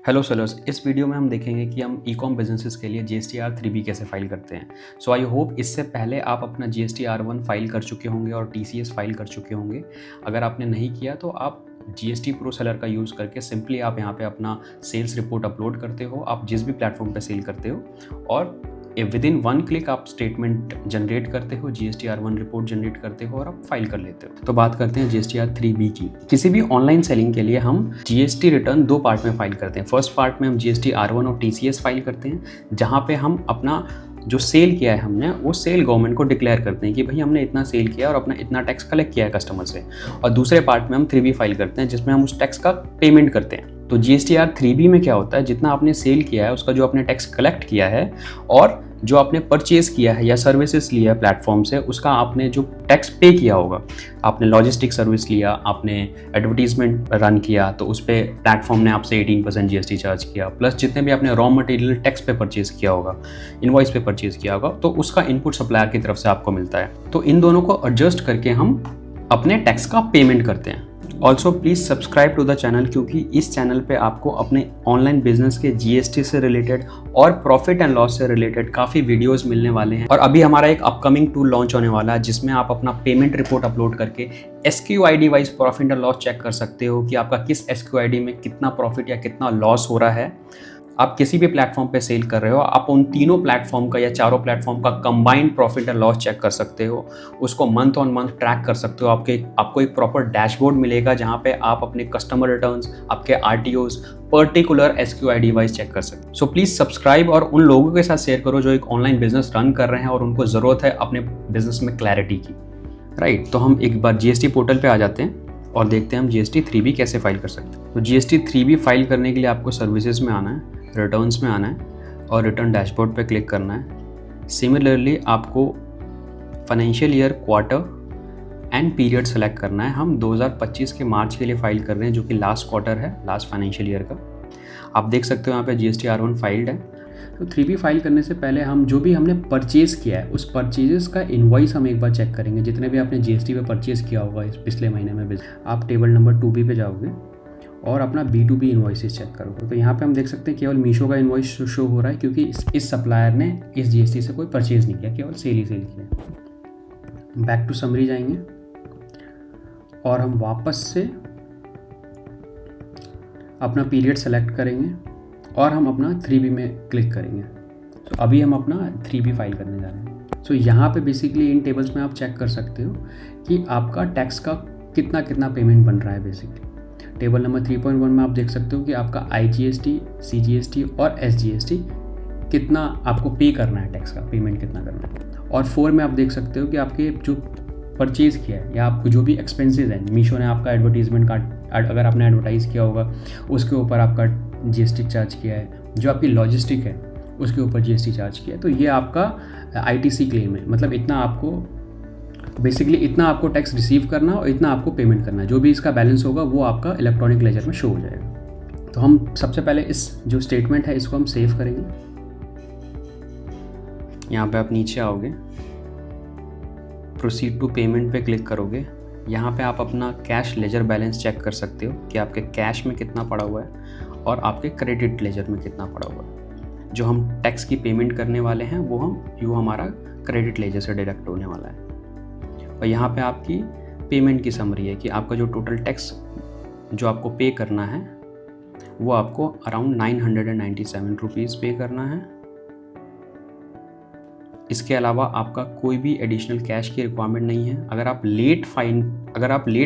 Hello sellers, इस video में हम देखेंगे कि हम ई कॉम बिजनेसेस के लिए GSTR 3B कैसे फाइल करते हैं। सो आई होप इससे पहले आप अपना GSTR 1 फाइल कर चुके होंगे और TCS फाइल कर चुके होंगे। अगर आपने नहीं किया तो आप GST प्रो सेलर का यूज़ करके सिंपली आप यहाँ पे अपना सेल्स रिपोर्ट अपलोड करते हो, आप जिस भी प्लेटफॉर्म पे सेल करते हो, और विद इन 1 क्लिक आप स्टेटमेंट जनरेट करते हो, GSTR 1 रिपोर्ट जनरेट करते हो और आप फाइल कर लेते हो। तो बात करते हैं GSTR 3B की। किसी भी ऑनलाइन सेलिंग के लिए हम GST रिटर्न 2 पार्ट में फाइल करते हैं। फर्स्ट पार्ट में हम GST R1 और TCS फाइल करते हैं, जहाँ पे हम अपना जो सेल किया है हमने वो सेल गवर्नमेंट को डिक्लेयर करते हैं कि भाई हमने इतना सेल किया और अपना इतना टैक्स कलेक्ट किया है कस्टमर से। और दूसरे पार्ट में हम 3B फाइल करते हैं, जिसमें हम उस टैक्स का पेमेंट करते हैं। तो GSTR 3B में क्या होता है, जितना आपने सेल किया है उसका जो आपने टैक्स कलेक्ट किया है और जो आपने परचेज किया है या सर्विसेज लिया है प्लेटफॉर्म से, उसका आपने जो टैक्स पे किया होगा, आपने लॉजिस्टिक सर्विस लिया, आपने एडवर्टीजमेंट रन किया तो उस पर प्लेटफॉर्म ने आपसे 18% GST चार्ज किया, प्लस जितने भी आपने रॉ मटेरियल टैक्स पे परचेज किया होगा, इनवॉइस पे परचेज किया होगा, तो उसका इनपुट सप्लायर की तरफ से आपको मिलता है। तो इन दोनों को एडजस्ट करके हम अपने टैक्स का पेमेंट करते हैं। Also please subscribe to the channel, क्योंकि इस चैनल पे आपको अपने ऑनलाइन बिजनेस के GST से रिलेटेड और प्रॉफिट एंड लॉस से रिलेटेड काफ़ी वीडियोस मिलने वाले हैं। और अभी हमारा एक अपकमिंग टूल लॉन्च होने वाला है, जिसमें आप अपना पेमेंट रिपोर्ट अपलोड करके SQID wise profit and loss check कर सकते हो कि आपका किस SQID में कितना प्रॉफिट या कितना लॉस हो रहा है। आप किसी भी प्लेटफॉर्म पे सेल कर रहे हो, आप उन तीनों प्लेटफॉर्म का या चारों प्लेटफॉर्म का combined profit and loss check कर सकते हो, उसको मंथ ऑन मंथ ट्रैक कर सकते हो। आपको एक प्रॉपर डैशबोर्ड मिलेगा जहां पे आप अपने कस्टमर रिटर्न्स, आपके RTOs particular SQID wise check कर सकते हो। सो प्लीज़ सब्सक्राइब और उन लोगों के साथ शेयर करो जो एक ऑनलाइन बिजनेस रन कर रहे हैं और उनको ज़रूरत है अपने बिजनेस में क्लैरिटी की। राइट, तो हम एक बार GST पोर्टल पर आ जाते हैं और देखते हैं हम GST 3B कैसे फाइल कर सकते हैं। तो GST 3B फाइल करने के लिए आपको सर्विसेज में आना है, रिटर्न्स में आना है और रिटर्न डैशबोर्ड पे क्लिक करना है। सिमिलरली आपको financial year, quarter and period select करना है। हम 2025 के मार्च के लिए फाइल कर रहे हैं, जो कि लास्ट क्वार्टर है, लास्ट फाइनेंशियल ईयर का। आप देख सकते हो यहाँ पे GST R1 फाइल्ड है। तो 3B फाइल करने से पहले हम जो भी हमने परचेज़ किया है उस परचेजेस का इनवॉइस हम एक बार चेक करेंगे। जितने भी आपने GST पे परचेज़ किया होगा इस पिछले महीने में, आप टेबल नंबर 2B पे जाओगे और अपना B2B इन्वॉइसेस चेक करोगे। तो यहाँ पे हम देख सकते हैं केवल मीशो का इन्वॉइस शो हो रहा है, क्योंकि इस सप्लायर ने इस GST से कोई परचेज नहीं किया, केवल सेल ही सेल किया। बैक टू समरी जाएंगे और हम वापस से अपना पीरियड सेलेक्ट करेंगे और हम अपना 3B में क्लिक करेंगे। तो अभी हम अपना 3B फाइल करने जा रहे हैं। सो यहाँ पे बेसिकली इन टेबल्स में आप चेक कर सकते हो कि आपका टैक्स का कितना पेमेंट बन रहा है। बेसिकली टेबल नंबर 3.1 में आप देख सकते हो कि आपका IGST, CGST और SGST कितना आपको पे करना है, टैक्स का पेमेंट कितना करना है। और 4 में आप देख सकते हो कि आपके जो परचेज़ किया है या आपको जो भी एक्सपेंसेस हैं, मीशो ने आपका एडवर्टीजमेंट का, अगर आपने एडवर्टाइज़ किया होगा उसके ऊपर आपका GST चार्ज किया है, जो आपकी लॉजिस्टिक है उसके ऊपर GST चार्ज किया है, तो ये आपका ITC क्लेम है। मतलब इतना आपको बेसिकली इतना आपको टैक्स रिसीव करना और इतना आपको पेमेंट करना है। जो भी इसका बैलेंस होगा वो आपका इलेक्ट्रॉनिक लेजर में शो हो जाएगा। तो हम सबसे पहले इस जो स्टेटमेंट है इसको हम सेव करेंगे। यहाँ पे आप नीचे आओगे, प्रोसीड टू पेमेंट पे क्लिक करोगे। यहाँ पे आप अपना कैश लेजर बैलेंस चेक कर सकते हो कि आपके कैश में कितना पड़ा हुआ है और आपके क्रेडिट लेजर में कितना पड़ा हुआ है। जो हम टैक्स की पेमेंट करने वाले हैं वो हमारा क्रेडिट लेजर से डिडक्ट होने वाला है। और यहाँ पे आपकी पेमेंट की समरी है कि आपका जो टोटल टैक्स जो आपको पे करना है वो आपको अराउंड 997 रुपीज़ पे करना है। इसके अलावा आपका कोई भी एडिशनल कैश की रिक्वायरमेंट नहीं है। अगर आप लेट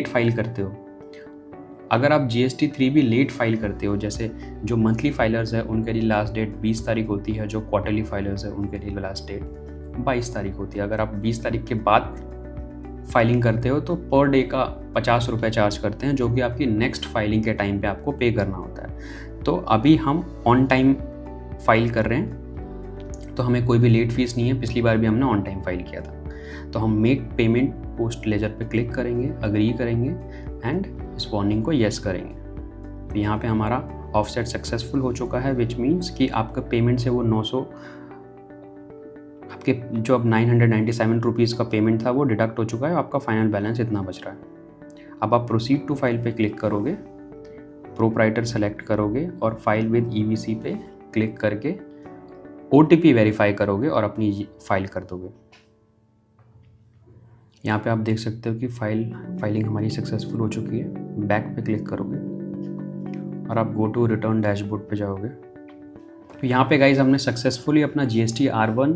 फाइल करते हो, अगर आप GST 3B लेट फाइल करते हो, जैसे जो मंथली फाइलर्स है उनके लिए लास्ट डेट 20 तारीख होती है, जो क्वार्टरली फाइलर्स है उनके लिए लास्ट डेट 22 तारीख होती है। अगर आप 20 तारीख के बाद फाइलिंग करते हो तो पर डे का 50 रुपये चार्ज करते हैं, जो कि आपकी नेक्स्ट फाइलिंग के टाइम पे आपको पे करना होता है। तो अभी हम ऑन टाइम फाइल कर रहे हैं, तो हमें कोई भी लेट फीस नहीं है। पिछली बार भी हमने ऑन टाइम फाइल किया था। तो हम मेक पेमेंट पोस्ट लेजर पे क्लिक करेंगे, अग्री करेंगे एंड इस वार्निंग को येस करेंगे। तो यहाँ पे हमारा ऑफसेट सक्सेसफुल हो चुका है, विच मीन्स कि आपका पेमेंट से वो 900 आपके जो अब 997 रुपीज़ का पेमेंट था वो डिडक्ट हो चुका है। आपका फाइनल बैलेंस इतना बच रहा है। अब आप प्रोसीड टू फाइल पे क्लिक करोगे प्रोप्राइटर सेलेक्ट करोगे और फाइल विद EVC पे क्लिक करके OTP वेरीफाई करोगे और अपनी फाइल कर दोगे। यहाँ पे आप देख सकते हो कि फाइलिंग हमारी सक्सेसफुल हो चुकी है। बैक पे क्लिक करोगे और आप गो टू रिटर्न डैशबोर्ड पे जाओगे। तो यहाँ पे गाइज हमने सक्सेसफुली अपना GST R1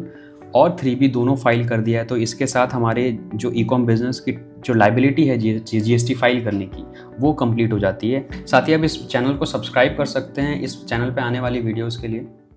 और 3B दोनों फाइल कर दिया है। तो इसके साथ हमारे जो ई-कॉम बिजनेस की जो लाइबिलिटी है GST फाइल करने की, वो कंप्लीट हो जाती है। साथ ही आप इस चैनल को सब्सक्राइब कर सकते हैं इस चैनल पे आने वाली वीडियोस के लिए।